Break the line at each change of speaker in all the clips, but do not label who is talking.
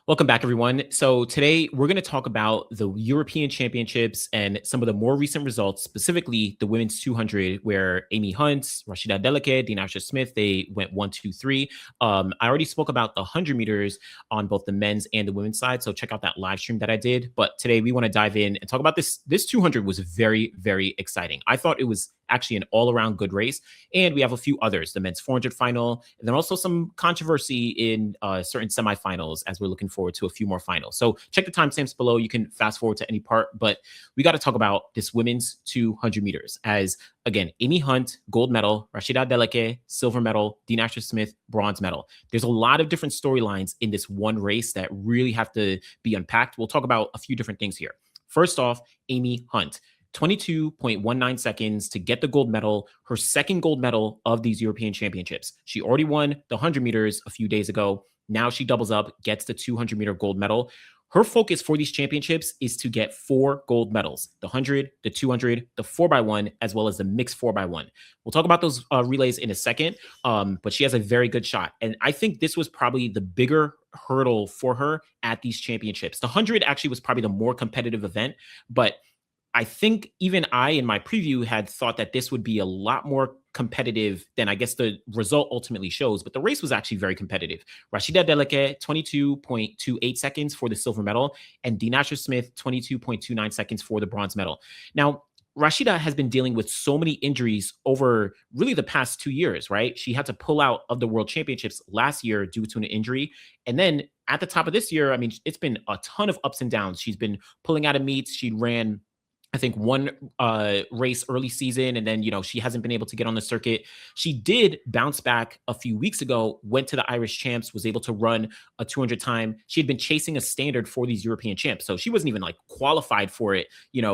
Welcome back, everyone. So, today we're going to talk about the European Championships and some of the more recent results, specifically the women's 200, where Amy Hunt, Rhasidat Adeleke, Dina Smith, they went 1, 2, 3. I already spoke about the 100 meters on both the men's and the women's side. So, check out that live stream that I did. But today we want to dive in and talk about this. This 200 was very, very exciting. I thought it was actually an all around good race. And we have a few others, the men's 400 final, and then also some controversy in certain semifinals as we're looking forward to a few more finals. So check the timestamps below. You can fast forward to any part, but we got to talk about this women's 200 meters as, again, Amy Hunt, gold medal, Rhasidat Adeleke, silver medal, Dina Smith, bronze medal. There's a lot of different storylines in this one race that really have to be unpacked. We'll talk about a few different things here. First off, Amy Hunt. 22.19 seconds to get the gold medal, her second gold medal of these European Championships. She already won the 100 meters a few days ago. Now she doubles up, gets the 200 meter gold medal. Her focus for these championships is to get 4 gold medals, the 100, the 200, the 4x1, as well as the mixed 4x1. We'll talk about those relays in a second, but she has a very good shot. And I think this was probably the bigger hurdle for her at these championships. The 100 actually was probably the more competitive event, but I think even I, in my preview, had thought that this would be a lot more competitive than I guess the result ultimately shows, but the race was actually very competitive. Rhasidat Adeleke, 22.28 seconds for the silver medal, and Dina Smith, 22.29 seconds for the bronze medal. Now, Rhasidat has been dealing with so many injuries over really the past 2 years, right? She had to pull out of the World Championships last year due to an injury. And then at the top of this year, I mean, it's been a ton of ups and downs. She's been pulling out of meets. She ran, I think, one race early season, and then, she hasn't been able to get on the circuit. She did bounce back a few weeks ago, went to the Irish champs, was able to run a 200 time. She had been chasing a standard for these European champs. So she wasn't even like qualified for it,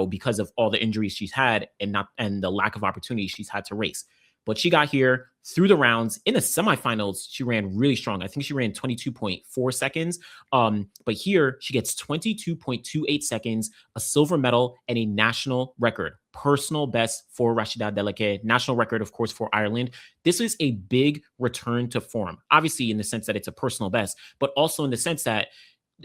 because of all the injuries she's had and the lack of opportunities she's had to race. But she got here through the rounds. In the semifinals, she ran really strong. I think she ran 22.4 seconds. But here she gets 22.28 seconds, a silver medal, and a national record, personal best for Rhasidat Adeleke, national record, of course, for Ireland. This is a big return to form, obviously in the sense that it's a personal best, but also in the sense that,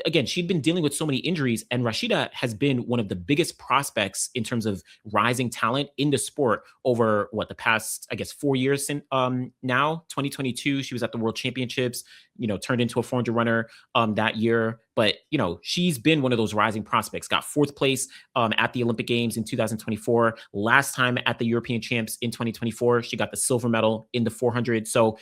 again, she'd been dealing with so many injuries, and Rhasidat has been one of the biggest prospects in terms of rising talent in the sport over the past, I guess, 4 years since now. 2022, she was at the World Championships, turned into a 400 runner that year. But, she's been one of those rising prospects, got 4th place at the Olympic Games in 2024. Last time at the European Champs in 2024, she got the silver medal in the 400. So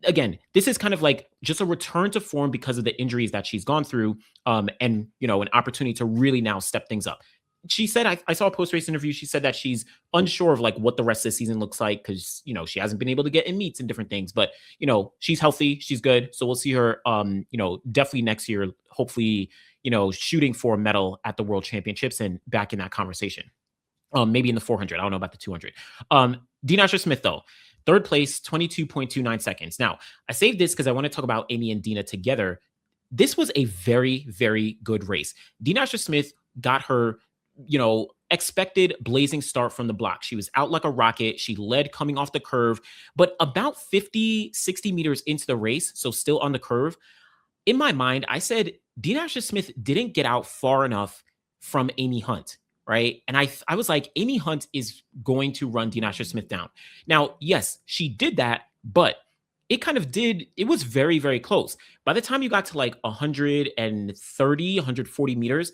again, this is kind of like just a return to form because of the injuries that she's gone through, and an opportunity to really now step things up. She said, I saw a post-race interview. She said that she's unsure of like what the rest of the season looks like because she hasn't been able to get in meets and different things. But she's healthy, she's good. So we'll see her definitely next year, hopefully, shooting for a medal at the World Championships and back in that conversation. Maybe in the 400. I don't know about the 200. Dina Smith, though. 3rd place, 22.29 seconds. Now, I saved this because I want to talk about Amy and Dina together. This was a very, very good race. Dina Smith got her, expected blazing start from the block. She was out like a rocket. She led coming off the curve, but about 50, 60 meters into the race, so still on the curve, in my mind, I said Dina Smith didn't get out far enough from Amy Hunt. Right. And I was like, Amy Hunt is going to run Dina Smith down. Now, yes, she did that, but it was very, very close. By the time you got to like 130, 140 meters,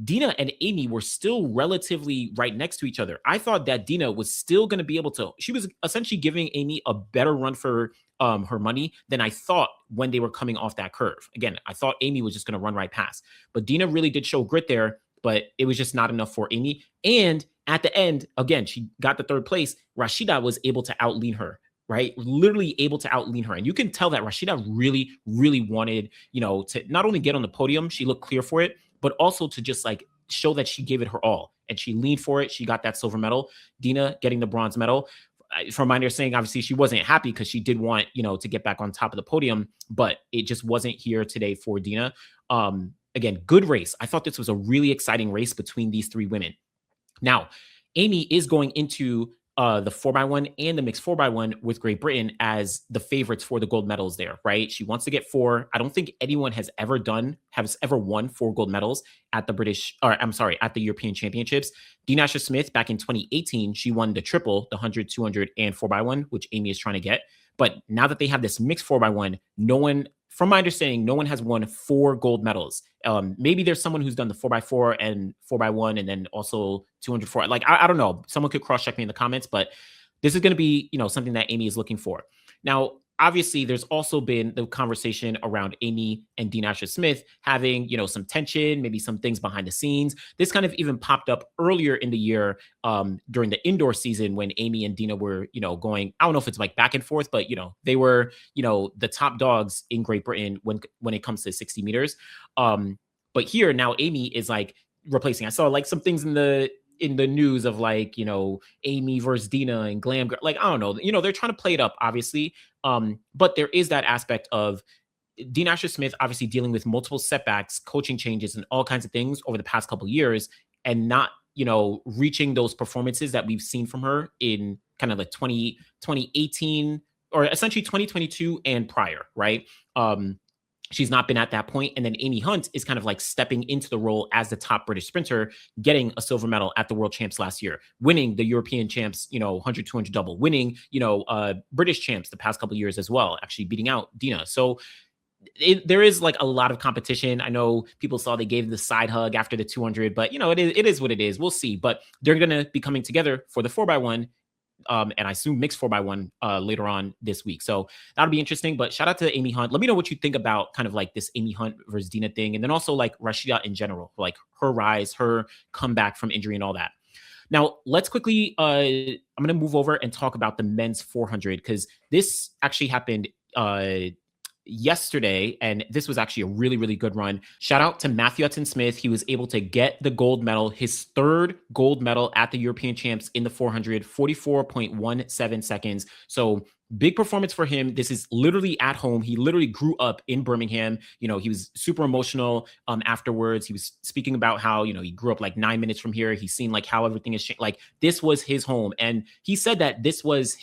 Dina and Amy were still relatively right next to each other. I thought that Dina was still going to be able to, she was essentially giving Amy a better run for her money than I thought when they were coming off that curve. Again, I thought Amy was just going to run right past, but Dina really did show grit there. But it was just not enough for Amy. And at the end, again, she got the 3rd place. Rhasidat was able to outlean her, right? Literally able to outlean her. And you can tell that Rhasidat really, really wanted, to not only get on the podium, she looked clear for it, but also to just like show that she gave it her all. And she leaned for it. She got that silver medal. Dina getting the bronze medal. From my understanding, obviously, she wasn't happy because she did want, to get back on top of the podium, but it just wasn't here today for Dina. Again, good race. I thought this was a really exciting race between these 3 women. Now, Amy is going into the 4x1 and the mixed 4x1 with Great Britain as the favorites for the gold medals there, right? She wants to get four. I don't think anyone has ever won four gold medals at the at the European Championships. Dina Smith back in 2018, she won the triple, the 100, 200, and 4x1, which Amy is trying to get. But now that they have this mixed 4x1, no one, from my understanding, no one has won four gold medals. Maybe there's someone who's done the 4x4 and 4x1 and then also 204. Like, I don't know. Someone could cross check me in the comments, but this is going to be, something that Amy is looking for. Now, obviously, there's also been the conversation around Amy and Dean Asher Smith having, some tension, maybe some things behind the scenes. This kind of even popped up earlier in the year during the indoor season when Amy and Dina were, going, I don't know if it's like back and forth, but, they were, the top dogs in Great Britain when it comes to 60 meters. But here now Amy is like replacing. I saw like some things in the news of like, Amy versus Dina and glam. Like, I don't know, they're trying to play it up, obviously. But there is that aspect of Dean Asher Smith obviously dealing with multiple setbacks, coaching changes, and all kinds of things over the past couple of years, and not, reaching those performances that we've seen from her in kind of like 2018 or essentially 2022 and prior, right? She's not been at that point. And then Amy Hunt is kind of like stepping into the role as the top British sprinter, getting a silver medal at the world champs last year, winning the European champs, 100, 200 double, winning, British champs the past couple of years as well, actually beating out Dina. So there is like a lot of competition. I know people saw they gave the side hug after the 200, but it is what it is. We'll see. But they're going to be coming together for the 4x1. And I assume mixed 4x1 later on this week. So that'll be interesting. But shout out to Amy Hunt. Let me know what you think about kind of like this Amy Hunt versus Dina thing. And then also like Rhasidat in general, like her rise, her comeback from injury and all that. Now, let's quickly, I'm going to move over and talk about the men's 400 because this actually happened yesterday, and this was actually a really, really good run. Shout out to Matthew Hudson Smith. He was able to get the gold medal, his third gold medal at the European champs in the 400, 44.17 seconds. So big performance for him. This is literally at home. He literally grew up in Birmingham. He was super emotional afterwards. He was speaking about how, he grew up like 9 minutes from here. He's seen like how everything is changed. Like this was his home. And he said that this was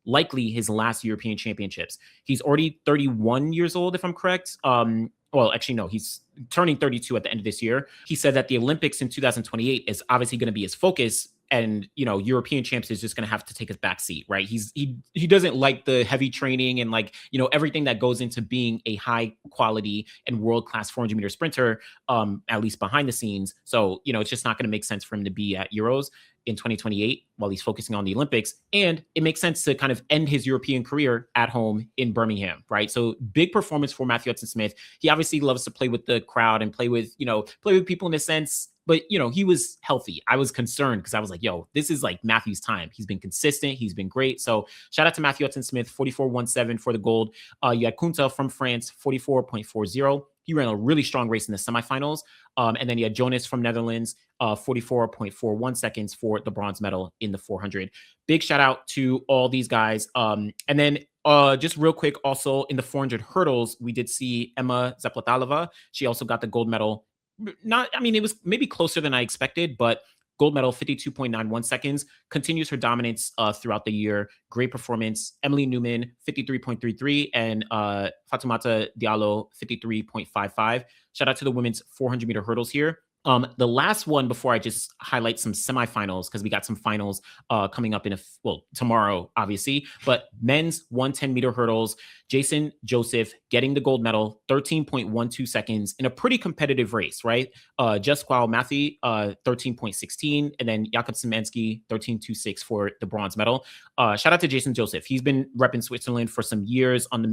likely his last European championships. He's already 31 years old, if I'm correct. Well, actually, no, he's turning 32 at the end of this year. He said that the Olympics in 2028 is obviously going to be his focus. And, European champs is just going to have to take a back seat, right? He doesn't like the heavy training and like, everything that goes into being a high quality and world-class 400 meter sprinter, at least behind the scenes. So, it's just not going to make sense for him to be at Euros in 2028 while he's focusing on the Olympics. And it makes sense to kind of end his European career at home in Birmingham, right? So big performance for Matthew Hudson Smith. He obviously loves to play with the crowd and play with people in a sense. But, he was healthy. I was concerned because I was like, yo, this is like Matthew's time. He's been consistent. He's been great. So shout out to Matthew Hudson Smith, 44.17 for the gold. You had Kunta from France, 44.40. He ran a really strong race in the semifinals. And then you had Jonas from Netherlands, 44.41 seconds for the bronze medal in the 400. Big shout out to all these guys. And then just real quick, also in the 400 hurdles, we did see Emma Zaplatalova. She also got the gold medal. It was maybe closer than I expected, but gold medal, 52.91 seconds, continues her dominance throughout the year. Great performance. Emily Newman, 53.33, and Fatoumata Diallo, 53.55. Shout out to the women's 400 meter hurdles here. The last one before I just highlight some semifinals, because we got some finals coming up tomorrow, obviously. But men's 110 meter hurdles, Jason Joseph getting the gold medal, 13.12 seconds in a pretty competitive race, right? Pasquale Matthew, 13.16, and then Jakob Szymanski, 13.26 for the bronze medal. Shout out to Jason Joseph. He's been repping Switzerland for some years on the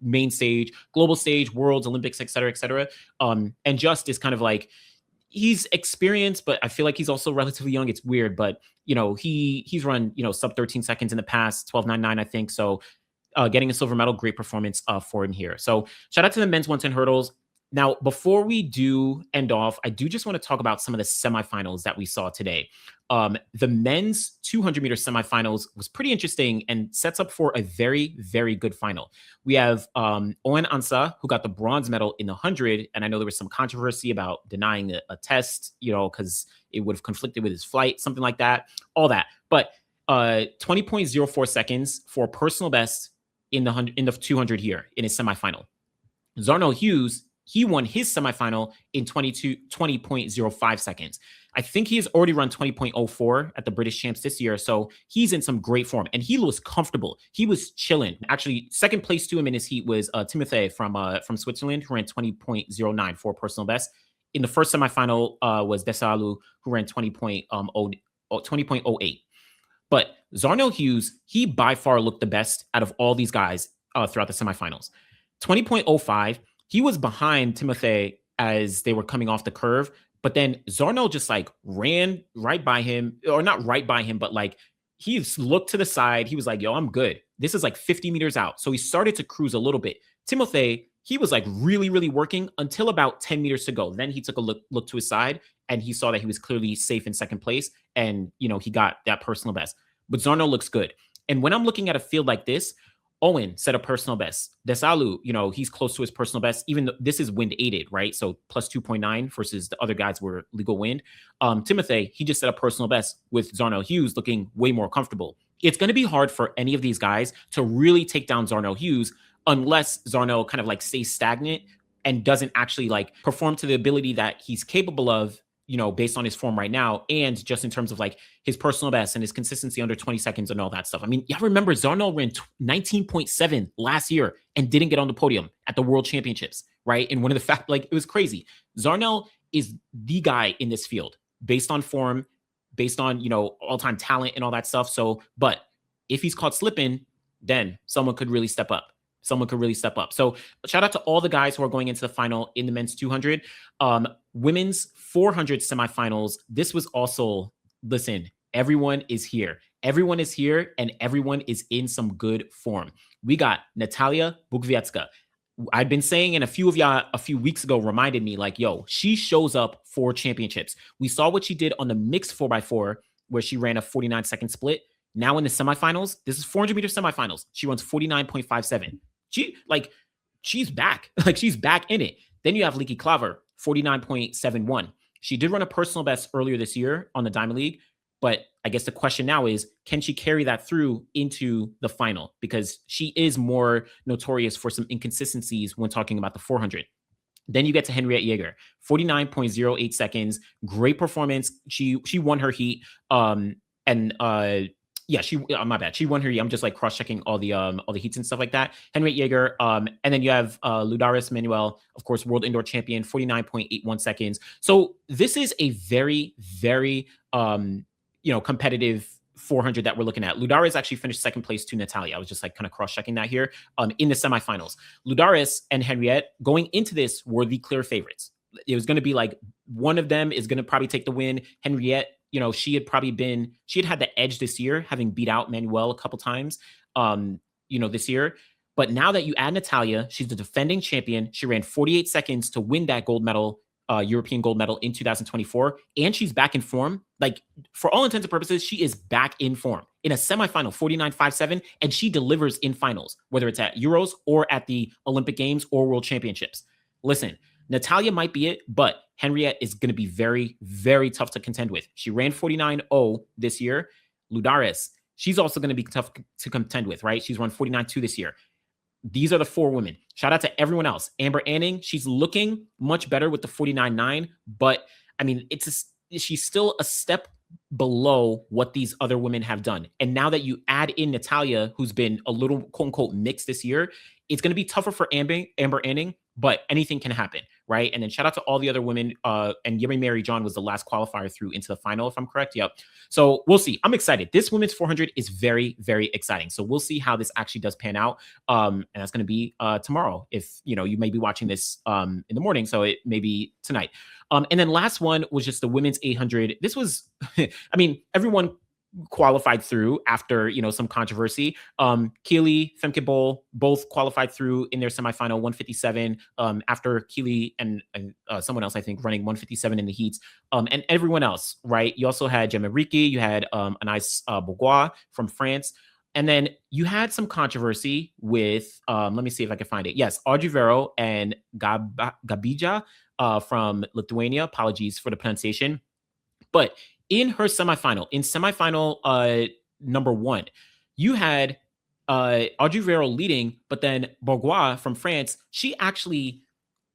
main stage, global stage, worlds, Olympics, et cetera, et cetera. And just is kind of like, he's experienced, but I feel like he's also relatively young. It's weird, but he's run, sub 13 seconds in the past, 12.99, I think. So getting a silver medal, great performance for him here. So shout out to the men's 110 hurdles. Now, before we do end off, I do just want to talk about some of the semifinals that we saw today. The men's 200-meter semifinals was pretty interesting and sets up for a very, very good final. We have Owen Ansah, who got the bronze medal in the 100, and I know there was some controversy about denying a test, because it would have conflicted with his flight, something like that, all that. But 20.04 seconds for personal best in the 200 here in his semifinal. Zarnell Hughes, he won his semifinal in 20.05 seconds. I think he has already run 20.04 at the British Champs this year, so he's in some great form, and he was comfortable. He was chilling. Actually, second place to him in his heat was Timothy from Switzerland, who ran 20.09 for personal best. In the first semifinal was Desalu, who ran 20.08. But Zarnell Hughes, he by far looked the best out of all these guys throughout the semifinals. 20.05, he was behind Timothy as they were coming off the curve, but then Zarnell just ran right by him, or not right by him, but he looked to the side. He was like, yo, I'm good. This is 50 meters out. So he started to cruise a little bit. Timothy, he was really, really working until about 10 meters to go. Then he took a look to his side and he saw that he was clearly safe in second place. And, he got that personal best. But Zarnell looks good. And when I'm looking at a field like this, Owen set a personal best. Desalu, he's close to his personal best, even though this is wind aided, right? So plus 2.9 versus the other guys were legal wind. Timothy, he just set a personal best with Zarnell Hughes looking way more comfortable. It's going to be hard for any of these guys to really take down Zarnell Hughes unless Zarnell kind of stays stagnant and doesn't actually perform to the ability that he's capable of, based on his form right now, and just in terms of his personal best and his consistency under 20 seconds and all that stuff. I mean, y'all remember Zarnell ran 19.7 last year and didn't get on the podium at the World Championships, right? And one of the it was crazy. Zarnell is the guy in this field based on form, based on, all-time talent and all that stuff. So, but if he's caught slipping, then someone could really step up. So shout out to all the guys who are going into the final in the men's 200. Women's 400 semifinals. This was also, listen, everyone is here. Everyone is here and everyone is in some good form. We got Natalia Bukvietska. I've been saying, and a few of y'all a few weeks ago reminded me, yo, she shows up for championships. We saw what she did on the mixed 4x4 where she ran a 49-second split. Now in the semifinals, this is 400-meter semifinals. She runs 49.57. She's back. She's back in it. Then you have Leaky Klaver, 49.71. She did run a personal best earlier this year on the Diamond League, but I guess the question now is, can she carry that through into the final? Because she is more notorious for some inconsistencies when talking about the 400. Then you get to Henriette Jaeger, 49.08 seconds. Great performance. She won her heat. My bad. She won her. I'm just cross-checking all the heats and stuff like that. Henriette Jaeger. And then you have Ludaris Manuel, of course, world indoor champion, 49.81 seconds. So this is a very, very competitive 400 that we're looking at. Ludaris actually finished second place to Natalia. I was just kind of cross-checking that here in the semifinals. Ludaris and Henriette going into this were the clear favorites. It was going to be one of them is going to probably take the win. Henriette, she had had the edge this year, having beat out Manuel a couple times, this year. But now that you add Natalia, she's the defending champion. She ran 48 seconds to win that gold medal, European gold medal in 2024. And she's back in form. For all intents and purposes, she is back in form in a semifinal, 49.57, and she delivers in finals, whether it's at Euros or at the Olympic Games or World Championships. Listen, Natalia might be it, but Henriette is going to be very, very tough to contend with. She ran 49.0 this year. Ludaris, she's also going to be tough to contend with, right? She's run 49.2 this year. These are the four women. Shout out to everyone else. Amber Anning, she's looking much better with the 49.9, but I mean, she's still a step below what these other women have done. And now that you add in Natalia, who's been a little quote unquote mixed this year, it's going to be tougher for Amber Anning, but anything can happen, right? And then shout out to all the other women. And Yemi Mary John was the last qualifier through into the final, if I'm correct. Yep. So we'll see. I'm excited. This women's 400 is very, very exciting. So we'll see how this actually does pan out. And that's going to be tomorrow. If you may be watching this in the morning, so it may be tonight. And then last one was just the women's 800. This was, I mean, everyone qualified through after some controversy. Keely, Femke Bowl both qualified through in their semifinal 157. After Keely and someone else I think running 157 in the heats. And everyone else, right? You also had Gemma Ricci, you had Anais Bourgois from France. And then you had some controversy with, let me see if I can find it. Yes, Audrey Vero and Gabija from Lithuania. Apologies for the pronunciation. But in her semifinal, in semifinal number one, you had Audrey Vero leading, but then Bourgois from France, she actually,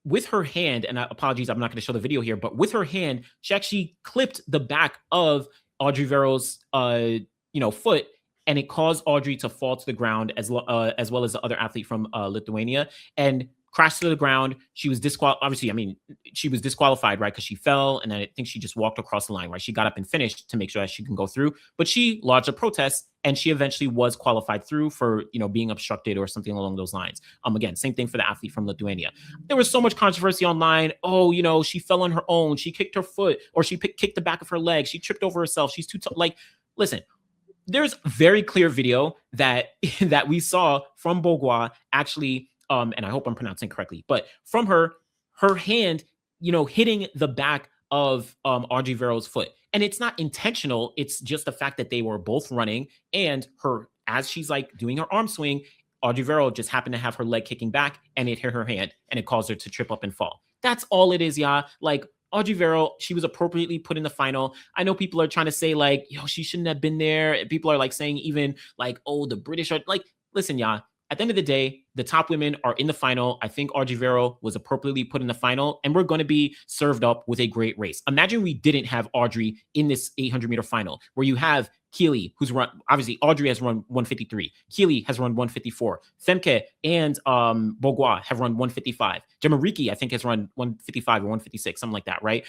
with her hand, and apologies, I'm not going to show the video here, but with her hand, she actually clipped the back of Audrey Vero's foot, and it caused Audrey to fall to the ground as well as the other athlete from Lithuania, and crashed to the ground. She was disqualified. Obviously, I mean, she was disqualified, right? Because she fell, and then I think she just walked across the line, right? She got up and finished to make sure that she can go through, but she lodged a protest, and she eventually was qualified through for being obstructed or something along those lines. Again, same thing for the athlete from Lithuania. There was so much controversy online. Oh, she fell on her own. She kicked her foot, or she kicked the back of her leg. She tripped over herself. She's too like, listen. There's very clear video that we saw from Bourgois actually, and I hope I'm pronouncing correctly, but from her hand, hitting the back of Audrey Vero's foot. And it's not intentional. It's just the fact that they were both running, and as she's like doing her arm swing, Audrey Vero just happened to have her leg kicking back, and it hit her hand, and it caused her to trip up and fall. That's all it is, yeah. Like, Audrey Vero, she was appropriately put in the final. I know people are trying to say like, she shouldn't have been there. People are like saying even like, oh, the British are like, listen, yeah. At the end of the day, the top women are in the final. I think Audrey Vero was appropriately put in the final, and we're going to be served up with a great race. Imagine we didn't have Audrey in this 800-meter final, where you have Keely, who's run, obviously Audrey has run 153. Keely has run 154. Femke and Bourgois have run 155. Gemma Ricci, I think, has run 155 or 156, something like that, right?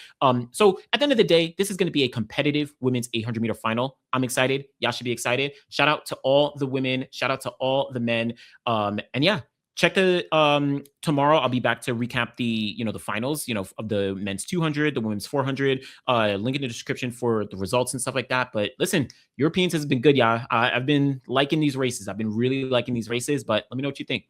So at the end of the day, this is going to be a competitive women's 800-meter final. I'm excited. Y'all should be excited. Shout out to all the women. Shout out to all the men. And yeah, check the tomorrow. I'll be back to recap the the finals of the men's 200, the women's 400. Link in the description for the results and stuff like that. But listen, Europeans has been good, yeah. I've been liking these races. I've been really liking these races. But let me know what you think.